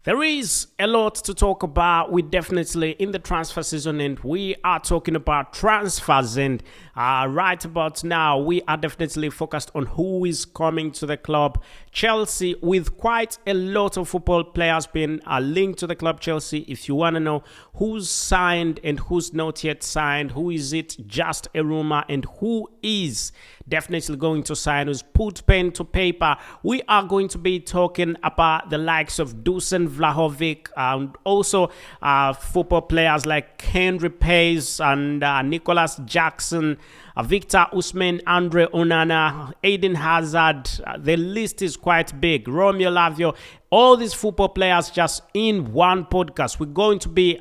There is a lot to talk about. We definitely in the transfer season, and we are talking about transfers. And right about now, we are definitely focused on who is coming to the club. Chelsea, with quite a lot of football players being linked to the club. Chelsea, if you want to know who's signed and who's not yet signed, who is it just a rumor, and who is definitely going to sign, who's put pen to paper, we are going to be talking about the likes of Dusan Vlahovic, and also football players like Henry Pace and Nicholas Jackson, Victor Osimhen, Andre Onana, Eden Hazard. The list is quite big. Romeo Lavio. All these football players just in one podcast. We're going to be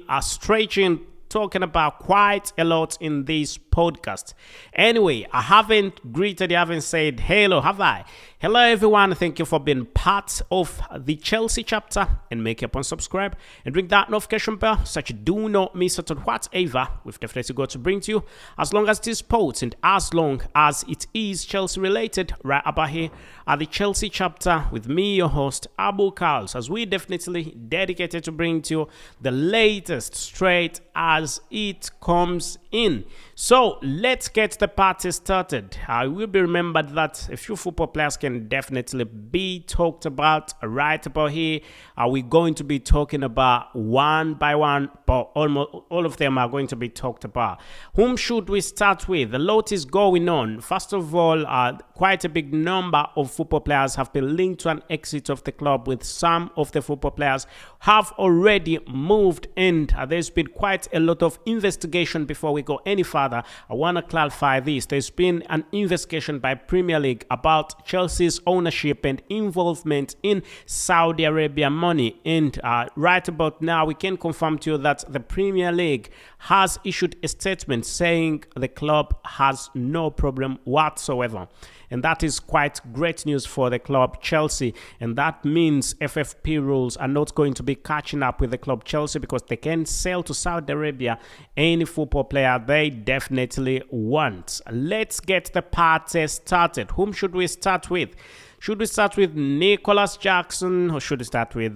talking about quite a lot in this podcast. Anyway, I haven't greeted you, I haven't said hello, have I? Hello everyone, thank you for being part of the Chelsea chapter, and make up and subscribe and ring that notification bell so that you do not miss out on whatever we've definitely got to bring to you, as long as it is sports and as long as it is Chelsea related, right about here at the Chelsea chapter with me, your host Abu KALS, as we definitely dedicated to bring to you the latest straight as it comes in. So let's get the party started. I will be remembered that a few football players can definitely be talked about right about here. We're going to be talking about one by one, but almost all of them are going to be talked about. Whom should we start with? A lot is going on. First of all, quite a big number of football players have been linked to an exit of the club, with some of the football players have already moved in. There's been quite a lot of investigation. Before we go any further, I want to clarify this. There's been an investigation by Premier League about Chelsea's ownership and involvement in Saudi Arabia money. And right about now, we can confirm to you that the Premier League has issued a statement saying the club has no problem whatsoever. And that is quite great news for the club Chelsea. And that means FFP rules are not going to be catching up with the club Chelsea, because they can sell to Saudi Arabia any football player they definitely want. Let's get the party started. Whom should we start with? Should we start with Nicholas Jackson, or should we start with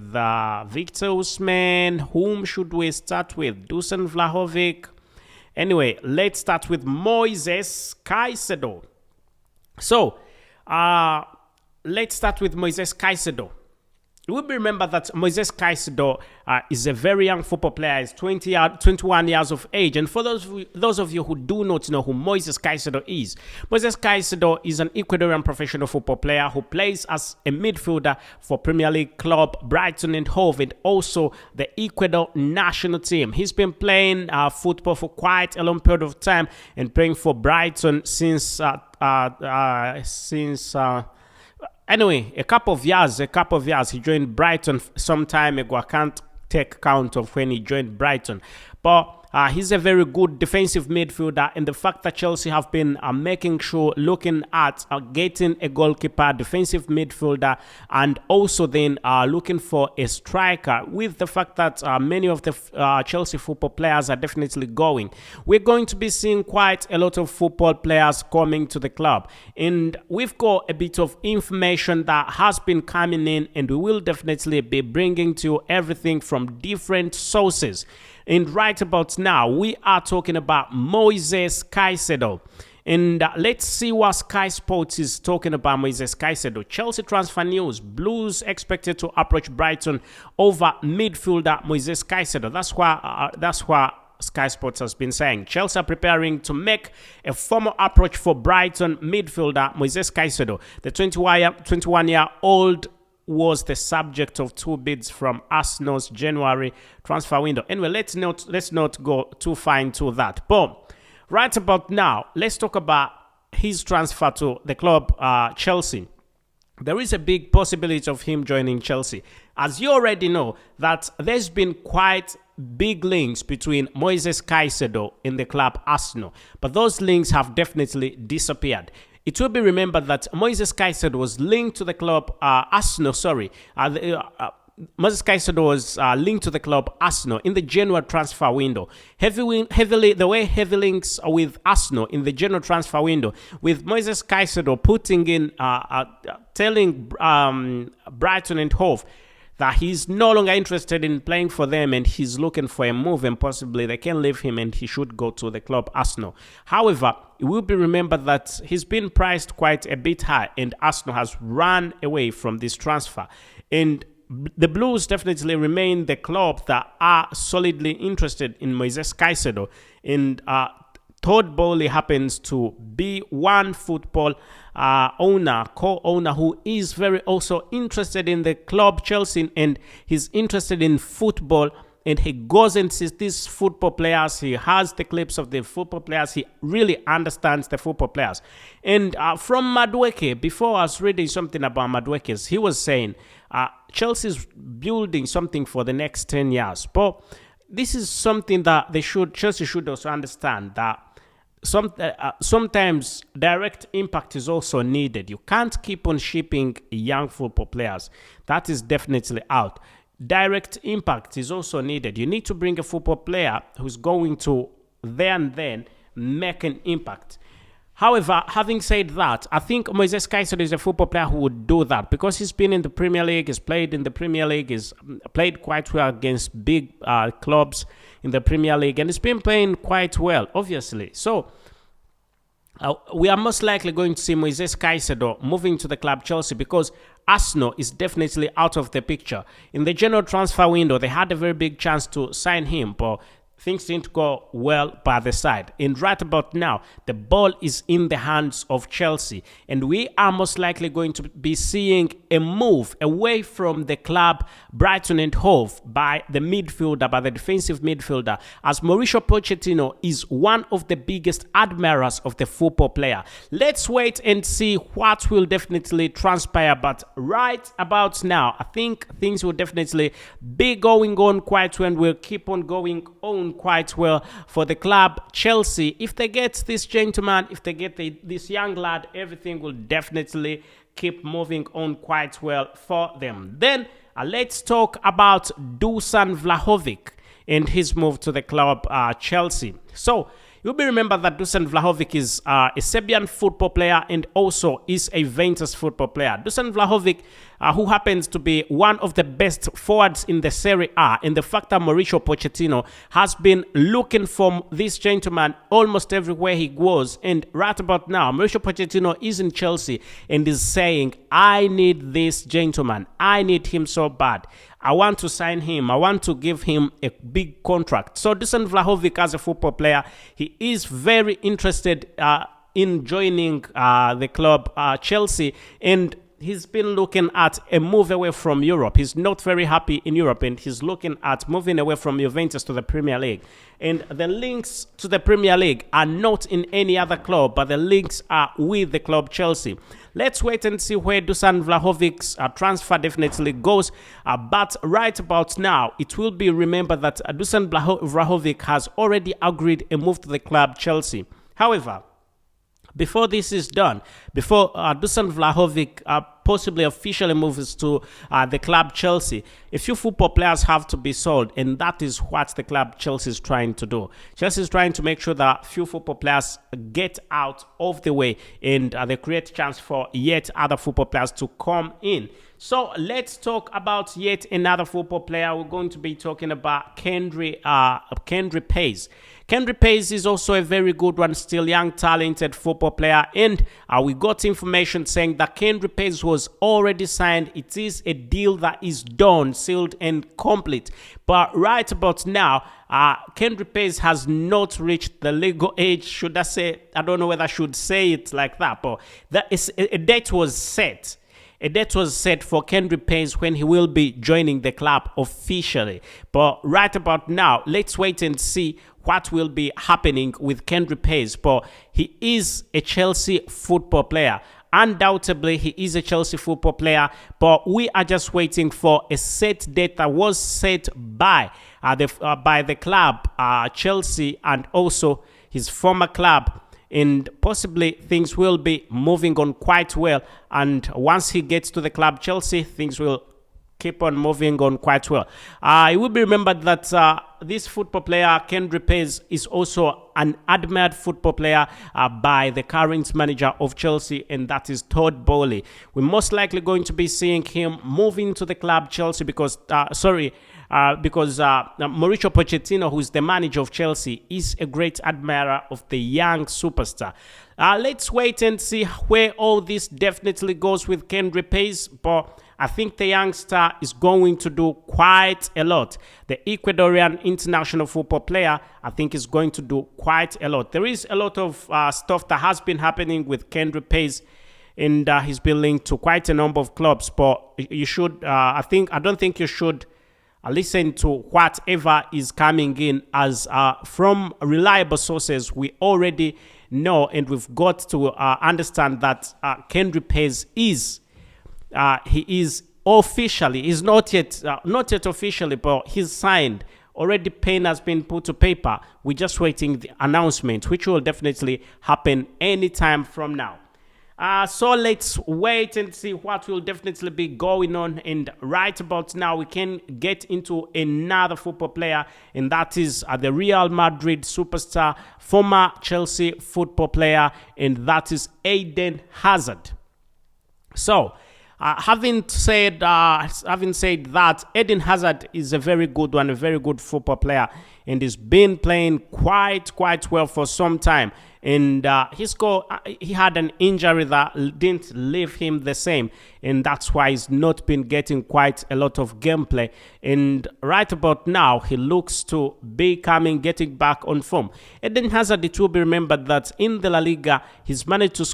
Victor Osimhen? Whom should we start with? Dusan Vlahovic? Anyway, let's start with Moises Caicedo. So, let's start with Moises Caicedo. You will remember that Moises Caicedo is a very young football player. He's 21 years of age. And for those of you who do not know who Moises Caicedo is an Ecuadorian professional football player who plays as a midfielder for Premier League club Brighton and Hove, and also the Ecuador national team. He's been playing football for quite a long period of time, and playing for Brighton since anyway, a couple of years. He joined Brighton some time ago. I can't take count of when he joined Brighton. But he's a very good defensive midfielder, and the fact that Chelsea have been looking at getting a goalkeeper, defensive midfielder, and also then looking for a striker, with the fact that many of the Chelsea football players are definitely going. We're going to be seeing quite a lot of football players coming to the club, and we've got a bit of information that has been coming in, and we will definitely be bringing to you everything from different sources. And right about now, we are talking about Moises Caicedo. And let's see what Sky Sports is talking about Moises Caicedo. Chelsea transfer news. Blues expected to approach Brighton over midfielder Moises Caicedo. That's what Sky Sports has been saying. Chelsea are preparing to make a formal approach for Brighton midfielder Moises Caicedo. The 21-year-old was the subject of two bids from Arsenal's January transfer window. Anyway, let's not go too far into that. But right about now, let's talk about his transfer to the club Chelsea. There is a big possibility of him joining Chelsea. As you already know, that there's been quite big links between Moises Caicedo in the club Arsenal, but those links have definitely disappeared. It will be remembered that Moises Caicedo was linked to the club Arsenal. Moises Caicedo was linked to the club Arsenal in the January transfer window. Heavy links with Arsenal in the January transfer window, with Moises Caicedo putting in, telling Brighton and Hove that he's no longer interested in playing for them and he's looking for a move, and possibly they can leave him and he should go to the club Arsenal. However, it will be remembered that he's been priced quite a bit high and Arsenal has run away from this transfer. And the Blues definitely remain the club that are solidly interested in Moises Caicedo. And Todd Bowley happens to be one football co-owner who is very also interested in the club Chelsea, and he's interested in football, and he goes and sees these football players. He has the clips of the football players. He really understands the football players. And from Madueke, before I was reading something about Madueke's, he was saying Chelsea's building something for the next 10 years. But this is something that Chelsea should also understand, that sometimes direct impact is also needed. You can't keep on shipping young football players. That is definitely out. Direct impact is also needed. You need to bring a football player who's going to there and then make an impact. However, having said that, I think Moises Caicedo is a football player who would do that because he's been in the Premier League, he's played in the Premier League, he's played quite well against big clubs in the Premier League, and he's been playing quite well, obviously. So, we are most likely going to see Moises Caicedo moving to the club Chelsea because Arsenal is definitely out of the picture. In the general transfer window, they had a very big chance to sign him, but things didn't go well by the side. And right about now, the ball is in the hands of Chelsea. And we are most likely going to be seeing a move away from the club Brighton and Hove by the midfielder, by the defensive midfielder, as Mauricio Pochettino is one of the biggest admirers of the football player. Let's wait and see what will definitely transpire. But right about now, I think things will definitely be going on quite well, and will keep on going on quite well for the club Chelsea. If they get this gentleman, if they get this young lad, everything will definitely keep moving on quite well for them. Then let's talk about Dusan Vlahovic and his move to the club Chelsea. So you'll be remembered that Dusan Vlahovic is a Serbian football player and also is a Juventus football player. Dusan Vlahovic, who happens to be one of the best forwards in the Serie A, and the fact that Mauricio Pochettino has been looking for this gentleman almost everywhere he goes. And right about now, Mauricio Pochettino is in Chelsea and is saying, I need this gentleman. I need him so bad. I want to sign him. I want to give him a big contract. So Dusan Vlahovic, as a football player, he is very interested in joining the club Chelsea, and he's been looking at a move away from Europe. He's not very happy in Europe, and he's looking at moving away from Juventus to the Premier League. And the links to the Premier League are not in any other club, but the links are with the club Chelsea. Let's wait and see where Dusan Vlahovic's transfer definitely goes. But right about now, it will be remembered that Dusan Vlahovic has already agreed a move to the club Chelsea. However, before this is done, before Dusan Vlahovic possibly officially moves to the club Chelsea, a few football players have to be sold, and that is what the club Chelsea is trying to do. Chelsea is trying to make sure that few football players get out of the way, and they create chance for yet other football players to come in. So let's talk about yet another football player. We're going to be talking about Kendry Pace. Kendry Pace is also a very good one, still young, talented football player. And we got information saying that Kendry Pace was already signed. It is a deal that is done, sealed and complete. But right about now, Kendry Pace has not reached the legal age, should I say. I don't know whether I should say it like that, but a date was set. A date was set for Kendry Pace when he will be joining the club officially. But right about now, let's wait and see what will be happening with Kendry Pace. But he is a Chelsea football player. Undoubtedly, he is a Chelsea football player, but we are just waiting for a set date that was set by the club Chelsea and also his former club. And possibly things will be moving on quite well. And once he gets to the club Chelsea, things will keep on moving on quite well. It will be remembered that this football player, Kendrick Pace, is also an admired football player by the current manager of Chelsea, and that is Todd Bowley. We're most likely going to be seeing him moving to the club Chelsea because Mauricio Pochettino, who's the manager of Chelsea, is a great admirer of the young superstar. Let's wait and see where all this definitely goes with Kendrick Pace, but I think the youngster is going to do quite a lot. The Ecuadorian international football player, I think, is going to do quite a lot. There is a lot of stuff that has been happening with Kendrick Pace, and he's been linked to quite a number of clubs. But you should, I don't think you should listen to whatever is coming in, as from reliable sources we already know, and we've got to understand that Kendrick Pace is. He is officially, he's not yet officially, but he's signed. Already pen has been put to paper. We're just waiting the announcement, which will definitely happen anytime from now. So let's wait and see what will definitely be going on. And right about now, we can get into another football player, and that is the Real Madrid superstar, former Chelsea football player, and that is Eden Hazard. So, having said that, Eden Hazard is a very good one, a very good football player, and he's been playing quite well for some time. And he had an injury that didn't leave him the same, and that's why he's not been getting quite a lot of gameplay. And right about now, he looks to be getting back on form. Eden Hazard, it will be remembered that in the La Liga, he's managed to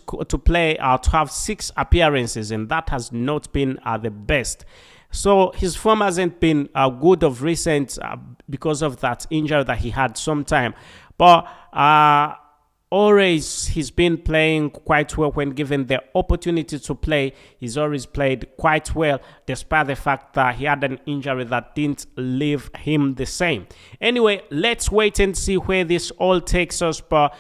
have 6 appearances, and that has not been the best. So his form hasn't been good of recent because of that injury that he had sometime. But always he's been playing quite well when given the opportunity to play. He's always played quite well, despite the fact that he had an injury that didn't leave him the same. Anyway, let's wait and see where this all takes us. But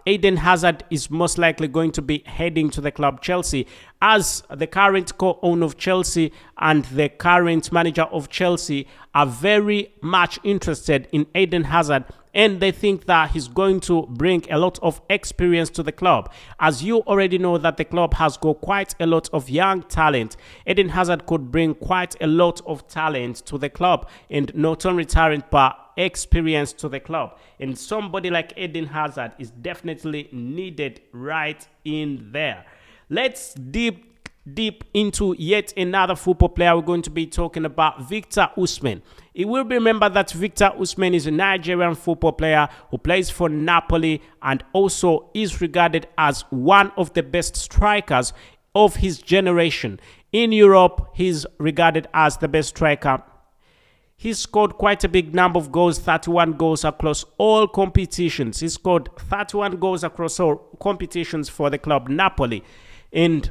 Eden Hazard is most likely going to be heading to the club Chelsea, as the current co-owner of Chelsea and the current manager of Chelsea are very much interested in Eden Hazard, and they think that he's going to bring a lot of experience to the club. As you already know that the club has got quite a lot of young talent, Eden Hazard could bring quite a lot of talent to the club, and not only talent but experience to the club. And somebody like Eden Hazard is definitely needed right in there. Let's deep into yet another football player. We're going to be talking about Victor Osimhen. It will be remembered that Victor Osimhen is a Nigerian football player who plays for Napoli and also is regarded as one of the best strikers of his generation. In Europe, he's regarded as the best striker. He scored quite a big number of goals, 31 goals across all competitions. He scored 31 goals across all competitions for the club Napoli. And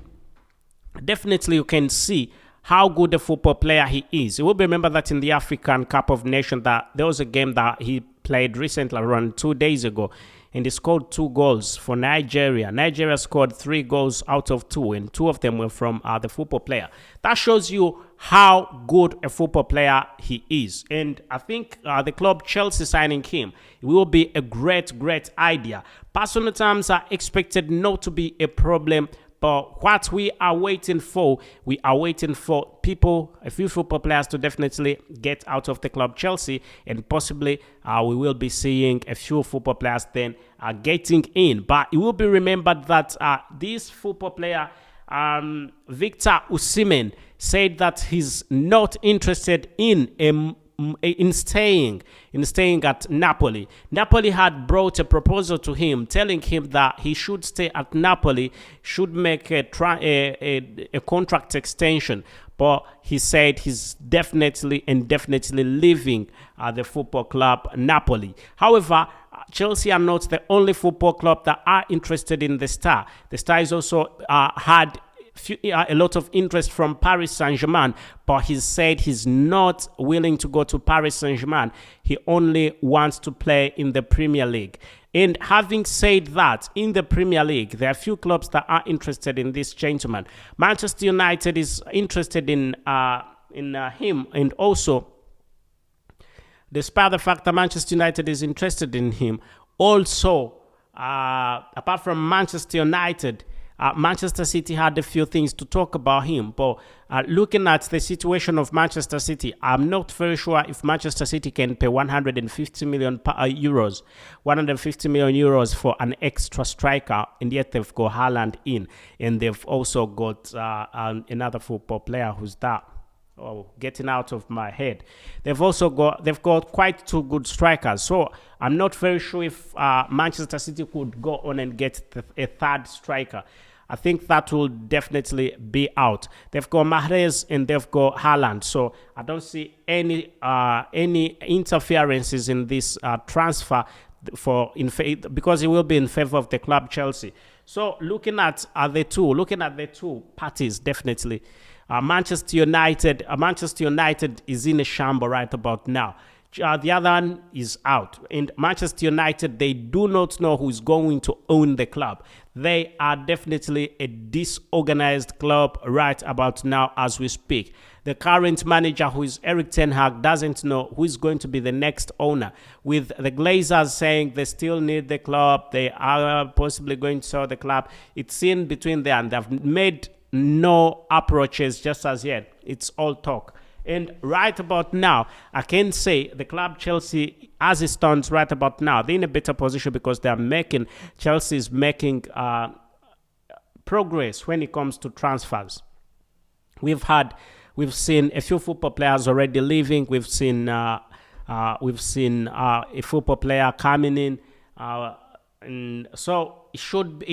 definitely you can see how good a football player he is. You will remember that in the African Cup of Nations, that there was a game that he played recently, around 2 days ago, and he scored 2 goals for Nigeria. Nigeria scored 3 goals out of 2, and 2 of them were from the football player. That shows you how good a football player he is. And I think the club Chelsea signing him, it will be a great idea. Personal terms are expected not to be a problem. But what we are waiting for a few football players to definitely get out of the club Chelsea, and possibly we will be seeing a few football players then getting in. But it will be remembered that this football player, Victor Osimhen, said that he's not interested in staying at Napoli. Napoli had brought a proposal to him, telling him that he should stay at Napoli, should make a contract extension. But he said he's definitely leaving the football club Napoli. However, Chelsea are not the only football club that are interested in the star. The star is also had a lot of interest from Paris Saint-Germain, but he said he's not willing to go to Paris Saint-Germain. He only wants to play in the Premier League. And having said that, in the Premier League, there are a few clubs that are interested in this gentleman. Manchester United is interested in him, and also despite the fact that Manchester United is interested in him, also apart from Manchester United, Manchester City had a few things to talk about him. But looking at the situation of Manchester City, I'm not very sure if Manchester City can pay 150 million euros, 150 million euros for an extra striker, and yet they've got Haaland in, and they've also got another football player who's that. Oh, getting out of my head. They've got quite two good strikers. So I'm not very sure if Manchester City could go on and get a third striker. I think that will definitely be out. They've got Mahrez and they've got Haaland. So I don't see any interferences in this transfer because it will be in favor of the club Chelsea. So looking at the two parties, definitely. Manchester United is in a shamble right about now. The other one is out. And Manchester United, they do not know who's going to own the club. They are definitely a disorganized club right about now as we speak. The current manager, who is Erik ten Hag, doesn't know who is going to be the next owner. With the Glazers saying they still need the club, they are possibly going to sell the club. It's in between there, and they've made no approaches just as yet. It's all talk. And right about now, I can say the club Chelsea, as it stands right about now, they're in a better position because Chelsea is making progress when it comes to transfers. We've seen a few football players already leaving. We've seen a football player coming in. And so it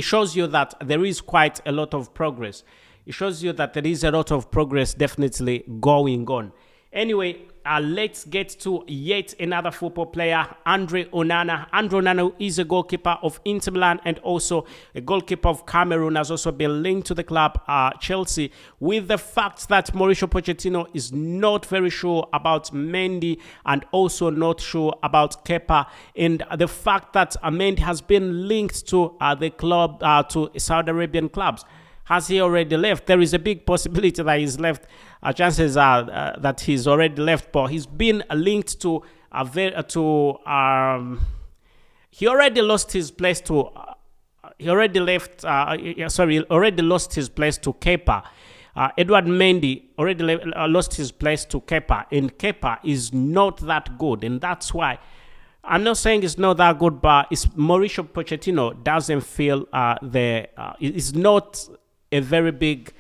shows you that there is quite a lot of progress. It shows you that there is a lot of progress definitely going on. Anyway, let's get to yet another football player, Andre Onana. Andre Onana is a goalkeeper of Inter Milan and also a goalkeeper of Cameroon, has also been linked to the club Chelsea, with the fact that Mauricio Pochettino is not very sure about Mendy and also not sure about Kepa, and the fact that Mendy has been linked to the club, to Saudi Arabian clubs. Has he already left? There is a big possibility that he's left. Chances are that he's already left, but he's been linked to he already lost his place to. He already left. Already lost his place to Kepa. Edouard Mendy already lost his place to Kepa, and Kepa is not that good, and that's why. I'm not saying it's not that good, but Mauricio Pochettino doesn't feel is not a very big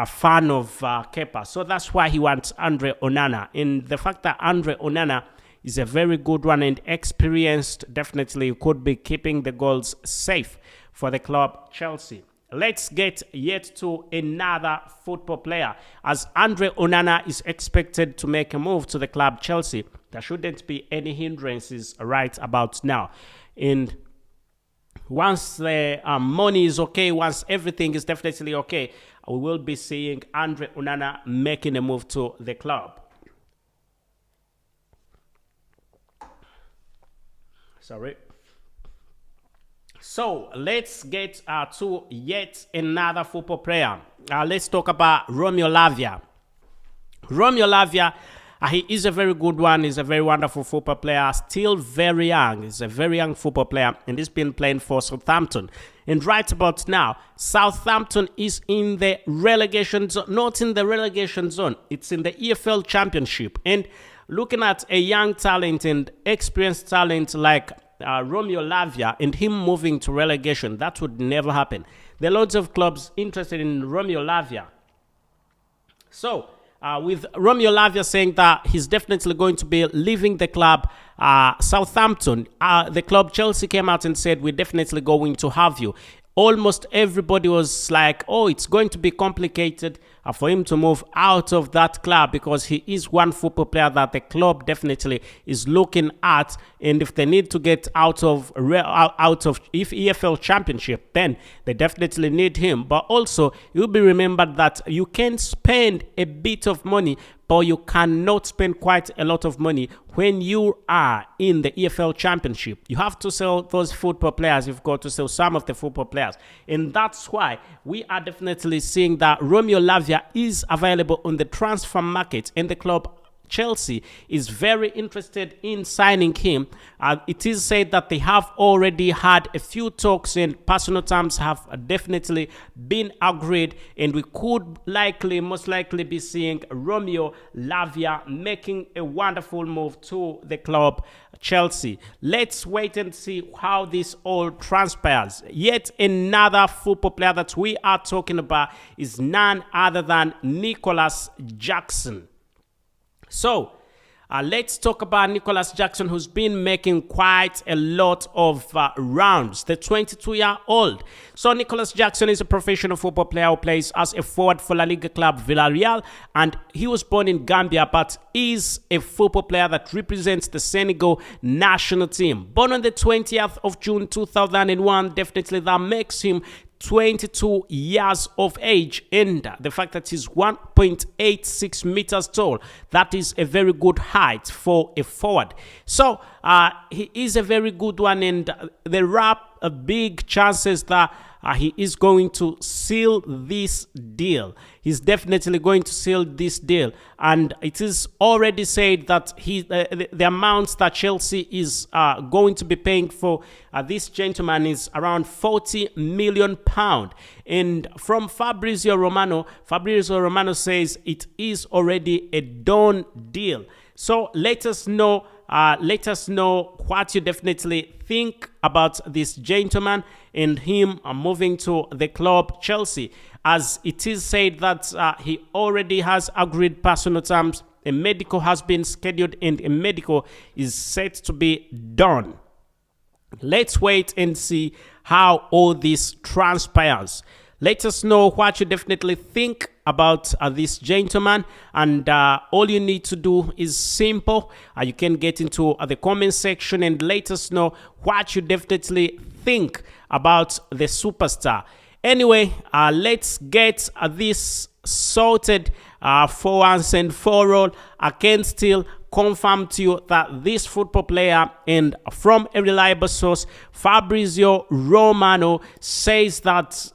fan of Kepa. So that's why he wants Andre Onana. And the fact that Andre Onana is a very good one and experienced, definitely could be keeping the goals safe for the club Chelsea. Let's get yet to another football player. As Andre Onana is expected to make a move to the club Chelsea, there shouldn't be any hindrances right about now. And once the money is okay, once everything is definitely okay, we will be seeing Andre Onana making a move to the club. Sorry. So let's get to yet another football player. Let's talk about Romeo Lavia. Romeo Lavia, he is a very good one. He's a very wonderful football player. Still very young. He's a very young football player. And he's been playing for Southampton. And right about now, Southampton is in the relegation zone. Not in the relegation zone. It's in the EFL Championship. And looking at a young talent and experienced talent like Romeo Lavia and him moving to relegation, that would never happen. There are lots of clubs interested in Romeo Lavia. So, with Romeo Lavia saying that he's definitely going to be leaving the club Southampton, the club Chelsea came out and said, we're definitely going to have you. Almost everybody was like, oh, it's going to be complicated for him to move out of that club because he is one football player that the club definitely is looking at. And if they need to get out of if EFL Championship, then they definitely need him. But also, you'll be remembered that you can spend a bit of money, but you cannot spend quite a lot of money when you are in the EFL Championship. You have to sell those football players. You've got to sell some of the football players. And that's why we are definitely seeing that Romeo Lavia Lavia is available on the transfer market, and the club Chelsea is very interested in signing him. It is said that they have already had a few talks and personal terms have definitely been agreed, and we could most likely be seeing Romeo Lavia making a wonderful move to the club Chelsea. Let's wait and see how this all transpires. Yet another football player that we are talking about is none other than Nicholas Jackson. So, let's talk about Nicholas Jackson, who's been making quite a lot of rounds, the 22-year-old. So, Nicholas Jackson is a professional football player who plays as a forward for La Liga club Villarreal, and he was born in Gambia, but is a football player that represents the Senegal national team. Born on the 20th of June 2001, definitely that makes him 22 years of age, and the fact that he's 1.86 meters tall, that is a very good height for a forward. So he is a very good one, and there are big chances that he is going to seal this deal. He's definitely going to seal this deal, and it is already said that the amounts that Chelsea is going to be paying for this gentleman is around £40 million. And from Fabrizio Romano says it is already a done deal. So let us know what you definitely think about this gentleman and him moving to the club Chelsea, as it is said that he already has agreed personal terms. A medical has been scheduled and a medical is set to be done. Let's wait and see how all this transpires. Let us know what you definitely think about this gentleman, and all you need to do is simple. You can get into the comment section and let us know what you definitely think about the superstar. Anyway, let's get this sorted for once and for all. I can still confirm to you that this football player, and from a reliable source, Fabrizio Romano, says that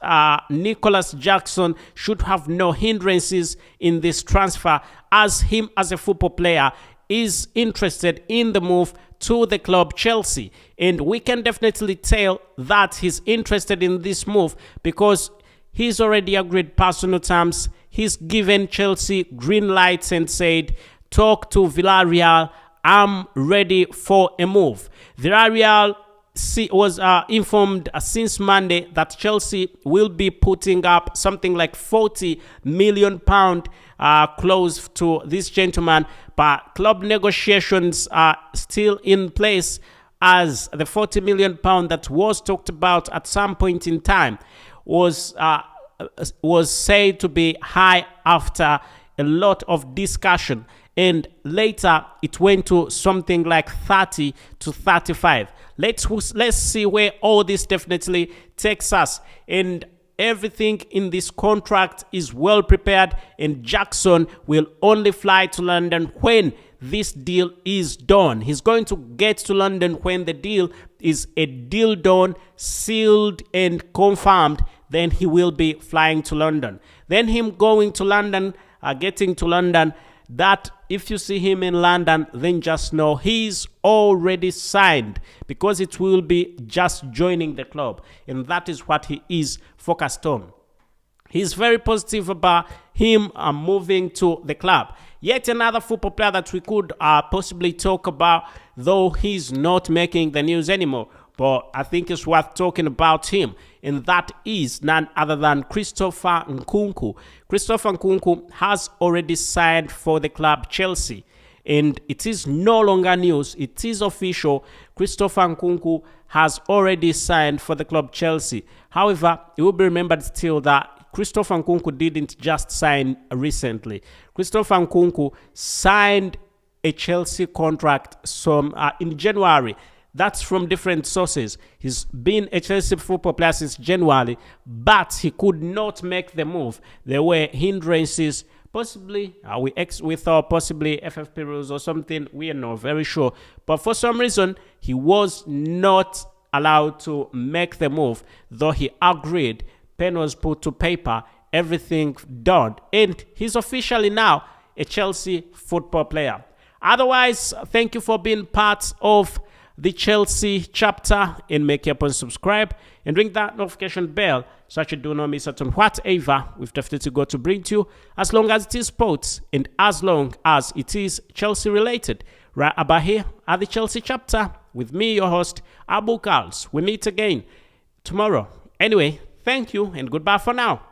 Nicholas Jackson should have no hindrances in this transfer, as him as a football player is interested in the move to the club Chelsea. And we can definitely tell that he's interested in this move because he's already agreed personal terms. He's given Chelsea green lights and said, talk to Villarreal, I'm ready for a move. Villarreal was informed since Monday that Chelsea will be putting up something like £40 million close to this gentleman, but club negotiations are still in place, as the £40 million that was talked about at some point in time was said to be high after a lot of discussion, and later it went to something like 30 to 35. Let's see where all this definitely takes us. And everything in this contract is well prepared, and Jackson will only fly to London when this deal is done. He's going to get to London when the deal is a deal done, sealed and confirmed. Then he will be flying to London. Then him going to London, getting to London, that if you see him in London, then just know he's already signed, because it will be just joining the club, and that is what he is focused on. He's very positive about him moving to the club. Yet another football player that we could possibly talk about, though he's not making the news anymore, but I think it's worth talking about him, and that is none other than Christopher Nkunku. Christopher Nkunku has already signed for the club Chelsea, and it is no longer news. It is official. Christopher Nkunku has already signed for the club Chelsea. However, it will be remembered still that Christopher Nkunku didn't just sign recently. Christopher Nkunku signed a Chelsea contract in January. That's from different sources. He's been a Chelsea football player since January, but he could not make the move. There were hindrances, possibly we thought possibly FFP rules or something. We are not very sure, but for some reason he was not allowed to make the move, though he agreed. Pen was put to paper, everything done. And he's officially now a Chelsea football player. Otherwise, thank you for being part of the Chelsea chapter, and make sure to subscribe and ring that notification bell so that you do not miss out on whatever we've definitely got to bring to you, as long as it is sports and as long as it is Chelsea related, right about here at the Chelsea chapter with me, your host, Abu KALS. We meet again tomorrow. Anyway, thank you and goodbye for now.